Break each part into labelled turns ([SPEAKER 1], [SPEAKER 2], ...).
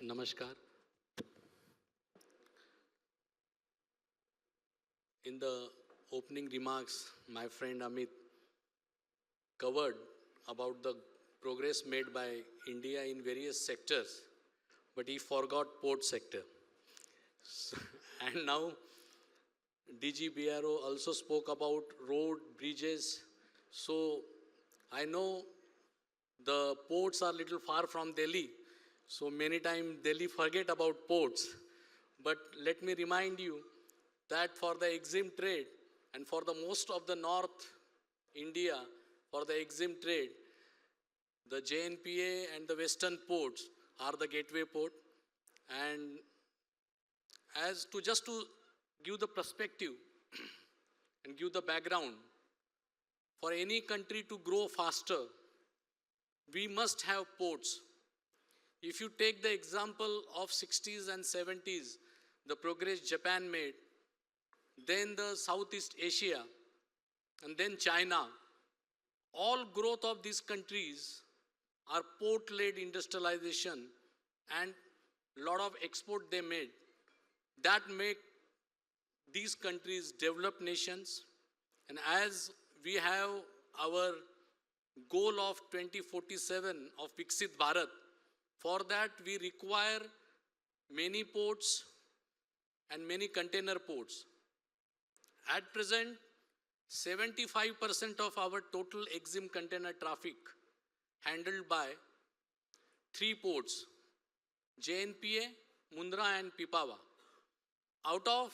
[SPEAKER 1] Namaskar. In the opening remarks, my friend Amit covered about the progress made by India in various sectors, but he forgot port sector. And now DGBRO also spoke about road, bridges. So I know the ports are little far from Delhi, so many times Delhi forget about ports. But let me remind you that for the EXIM trade and for the most of the North India, for the EXIM trade, the JNPA and the western ports are the gateway port. And just to give the perspective and give the background, for any country to grow faster, we must have ports. If you take the example of 60s and 70s, the progress Japan made, then the Southeast Asia, and then China, all growth of these countries are port-led industrialization and lot of export they made. That make these countries developed nations. And as we have our goal of 2047 of Viksit Bharat, for that we require many ports and many container ports. At present, 75% of our total EXIM container traffic handled by 3 ports, JNPA, Mundra and Pipavav. Out of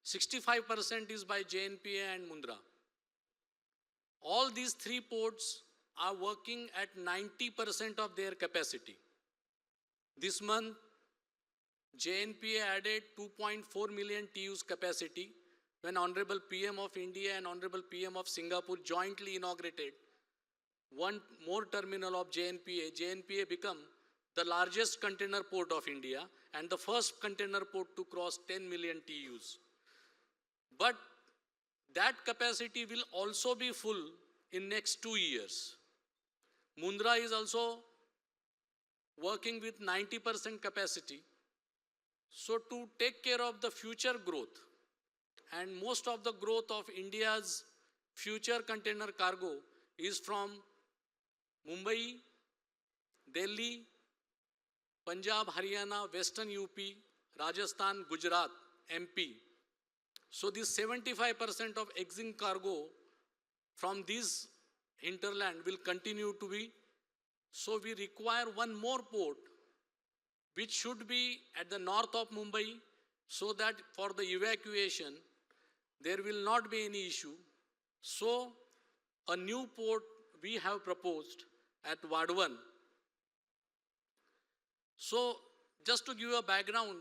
[SPEAKER 1] 65% is by JNPA and Mundra. All these 3 ports are working at 90% of their capacity. This month, JNPA added 2.4 million TEUs capacity when Honorable PM of India and Honorable PM of Singapore jointly inaugurated one more terminal of JNPA. JNPA become the largest container port of India and the first container port to cross 10 million TEUs. But that capacity will also be full in next 2 years. Mundra is also working with 90% capacity. So to take care of the future growth, and most of the growth of India's future container cargo is from Mumbai, Delhi, Punjab, Haryana, Western UP, Rajasthan, Gujarat, MP. So this 75% of EXIM cargo from this hinterland will continue to be. So we require one more port which should be at the north of Mumbai, so that for the evacuation there will not be any issue. So a new port we have proposed at Vadhvan. So just to give a background,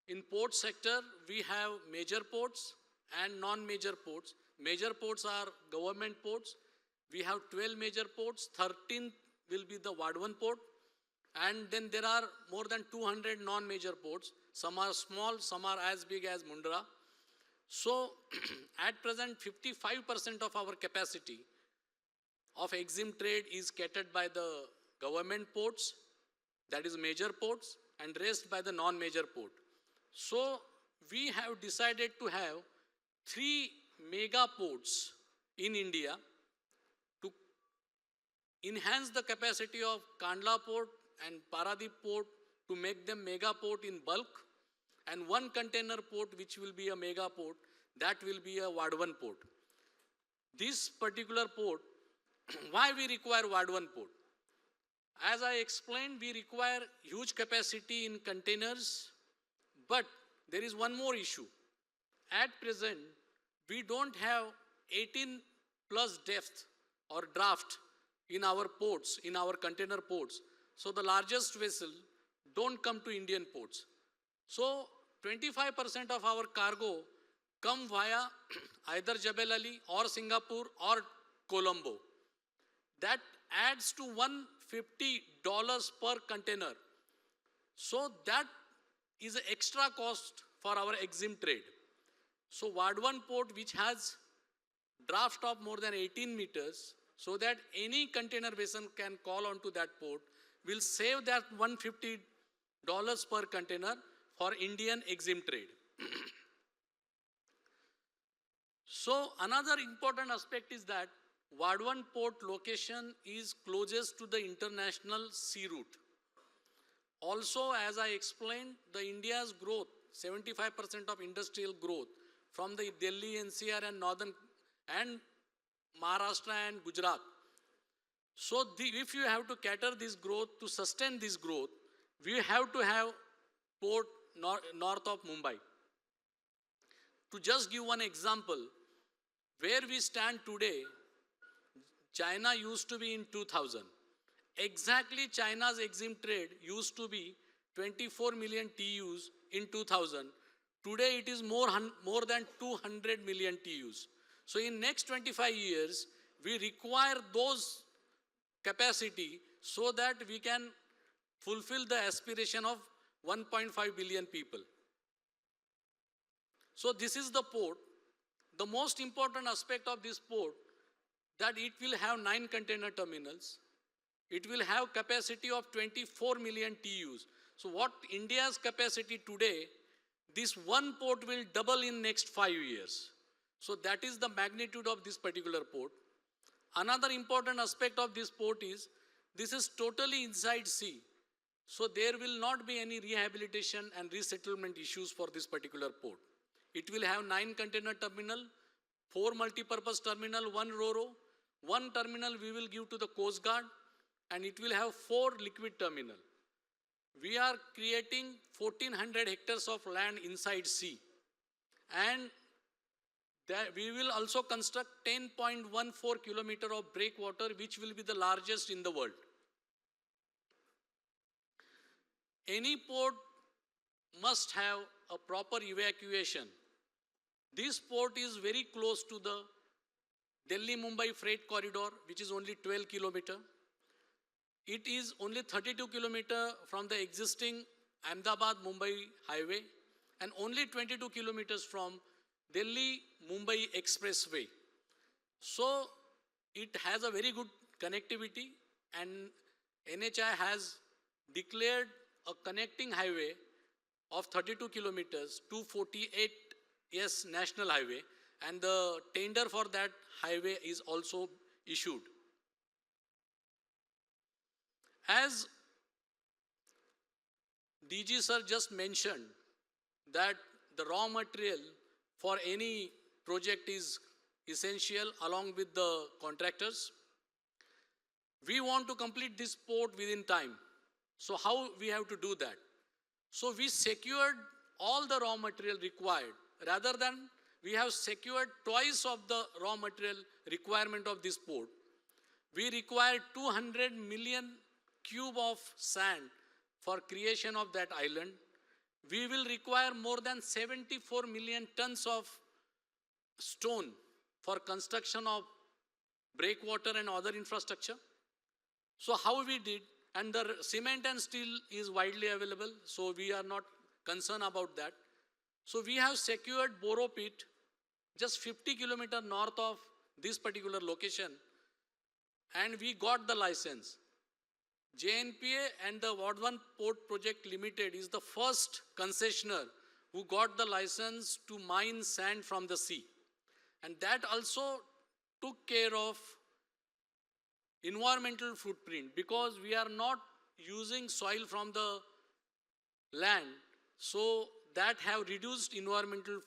[SPEAKER 1] in port sector we have major ports and non-major ports. Major ports are government ports. We have 12 major ports, 13 will be the Vadhvan port, and then there are more than 200 non-major ports. Some are small, some are as big as Mundra. So at present 55% of our capacity of EXIM trade is catered by the government ports, that is major ports, and rest by the non-major port. So we have decided to have 3 mega ports in India to enhance the capacity of Kandla port and Paradip port, to make them mega port in bulk, and one container port which will be a mega port, that will be a Vadhvan port. This particular port, why we require Vadhvan port? As I explained, we require huge capacity in containers, but there is one more issue. At present, we don't have 18 plus depth or draft in our ports, in our container ports. So the largest vessel don't come to Indian ports. So 25% of our cargo come via either Jebel Ali or Singapore or Colombo. That adds to $150 per container. So that is an extra cost for our EXIM trade. So Vadhvan port, which has draft of more than 18 meters, so that any container vessel can call onto that port, will save that $150 per container for Indian EXIM trade. So another important aspect is that Vadhvan Port location is closest to the international sea route. Also, as I explained, the India's growth, 75% of industrial growth from the Delhi NCR and northern and Maharashtra and Gujarat. So if you have to cater this growth, to sustain this growth, we have to have port north of Mumbai. To just give one example, where we stand today, China used to be in 2000. Exactly China's EXIM trade used to be 24 million TEUs in 2000. Today it is more than 200 million TEUs. So in next 25 years, we require those capacity so that we can fulfill the aspiration of 1.5 billion people. So this is the port. The most important aspect of this port, that it will have 9 container terminals. It will have capacity of 24 million TEUs. So what India's capacity today, this one port will double in next 5 years. So that is the magnitude of this particular port. Another important aspect of this port is, this is totally inside sea. So there will not be any rehabilitation and resettlement issues for this particular port. It will have 9 container terminal, 4 multi-purpose terminal, 1 ro-ro, 1 terminal we will give to the Coast Guard, and it will have 4 liquid terminal. We are creating 1400 hectares of land inside sea, and we will also construct 10.14 kilometer of breakwater, which will be the largest in the world. Any port must have a proper evacuation. This port is very close to the Delhi-Mumbai freight corridor, which is only 12 kilometer. It is only 32 kilometer from the existing Ahmedabad-Mumbai highway and only 22 kilometers from Delhi-Mumbai Expressway. So it has a very good connectivity, and NHI has declared a connecting highway of 32 kilometers, 248S National Highway, and the tender for that highway is also issued. As DG sir just mentioned, that the raw material for any project is essential along with the contractors. We want to complete this port within time. So how we have to do that? So we secured all the raw material required. Rather than we have secured twice of the raw material requirement of this port. We require 200 million cube of sand for creation of that island. We will require more than 74 million tons of stone for construction of breakwater and other infrastructure. So how we did, and the cement and steel is widely available, so we are not concerned about that. So we have secured Boro pit just 50 kilometers north of this particular location, and we got the license. JNPA and the Vadhvan Port Project Limited is the first concessionaire who got the license to mine sand from the sea. And that also took care of environmental footprint, because we are not using soil from the land, so that have reduced environmental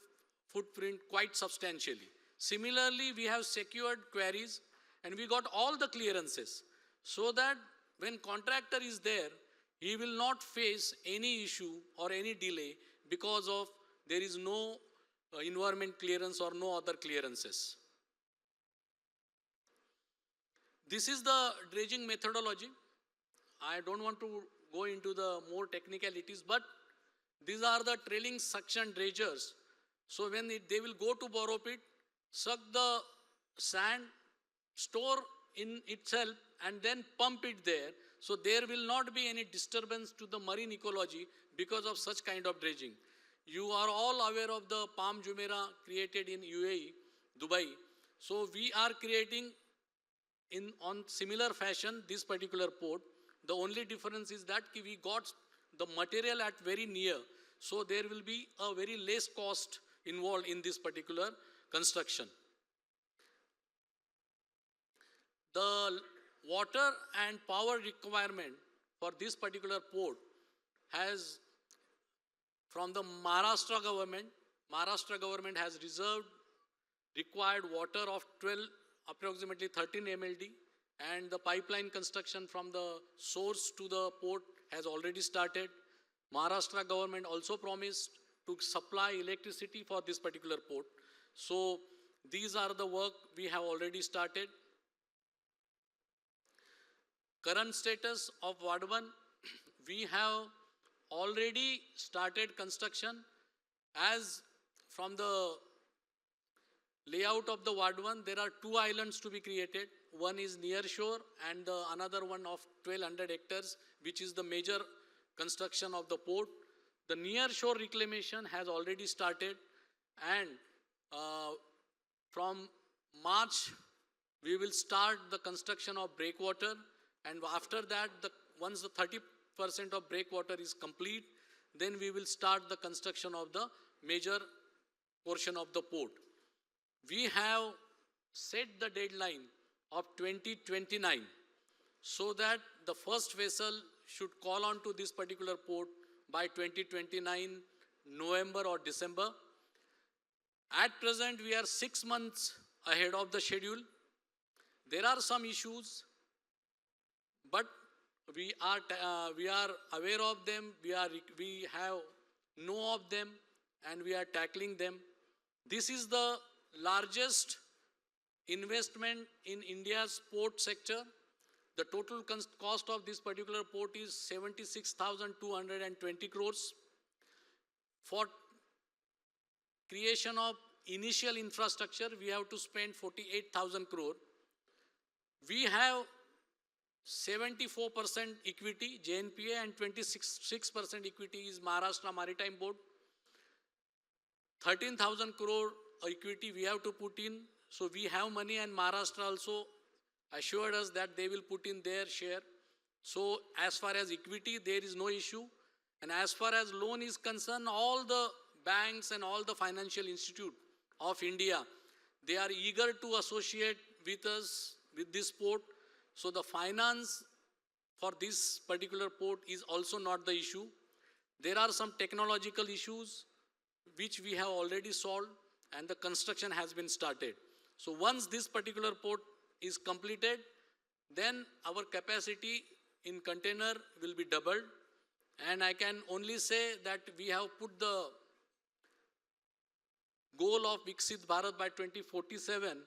[SPEAKER 1] footprint quite substantially. Similarly, we have secured quarries and we got all the clearances, so that when contractor is there, he will not face any issue or any delay because of there is no environment clearance or no other clearances. This is the dredging methodology. I don't want to go into the more technicalities, but these are the trailing suction dredgers. So when they will go to Boro pit, suck the sand, store in itself, and then pump it there. So there will not be any disturbance to the marine ecology because of such kind of dredging. You are all aware of the Palm Jumeirah created in UAE, Dubai. So we are creating on similar fashion this particular port. The only difference is that we got the material at very near. So there will be a very less cost involved in this particular construction. The water and power requirement for this particular port has, from the Maharashtra government has reserved required water of approximately 13 MLD, and the pipeline construction from the source to the port has already started. Maharashtra government also promised to supply electricity for this particular port. So these are the work we have already started. Current status of Vadhvan, we have already started construction. As from the layout of the Vadhvan, there are two islands to be created. One is near shore and the another one of 1200 hectares, which is the major construction of the port. The near shore reclamation has already started, and from March we will start the construction of breakwater, and after that, once the 30% of breakwater is complete, then we will start the construction of the major portion of the port. We have set the deadline of 2029 so that the first vessel should call on to this particular port by 2029 November or December. At present, we are 6 months ahead of the schedule. There are some issues, but we are aware of them. We have know of them, and we are tackling them. This is the largest investment in India's port sector. The total cost of this particular port is 76,220 crores. For creation of initial infrastructure, we have to spend 48,000 crore. We have 74% equity, JNPA, and 26% equity is Maharashtra Maritime Board. 13,000 crore equity we have to put in. So we have money, and Maharashtra also assured us that they will put in their share. So as far as equity, there is no issue. And as far as loan is concerned, all the banks and all the financial institute of India, they are eager to associate with us, with this port. So the finance for this particular port is also not the issue. There are some technological issues which we have already solved, and the construction has been started. So once this particular port is completed, then our capacity in container will be doubled. And I can only say that we have put the goal of Viksit Bharat by 2047,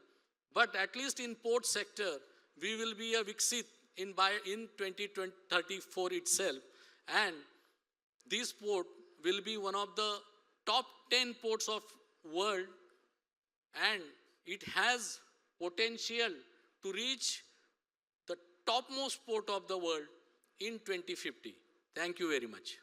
[SPEAKER 1] but at least in port sector, we will be a Viksit in 2034 itself. And this port will be one of the top 10 ports of world, and it has potential to reach the topmost port of the world in 2050. Thank you very much.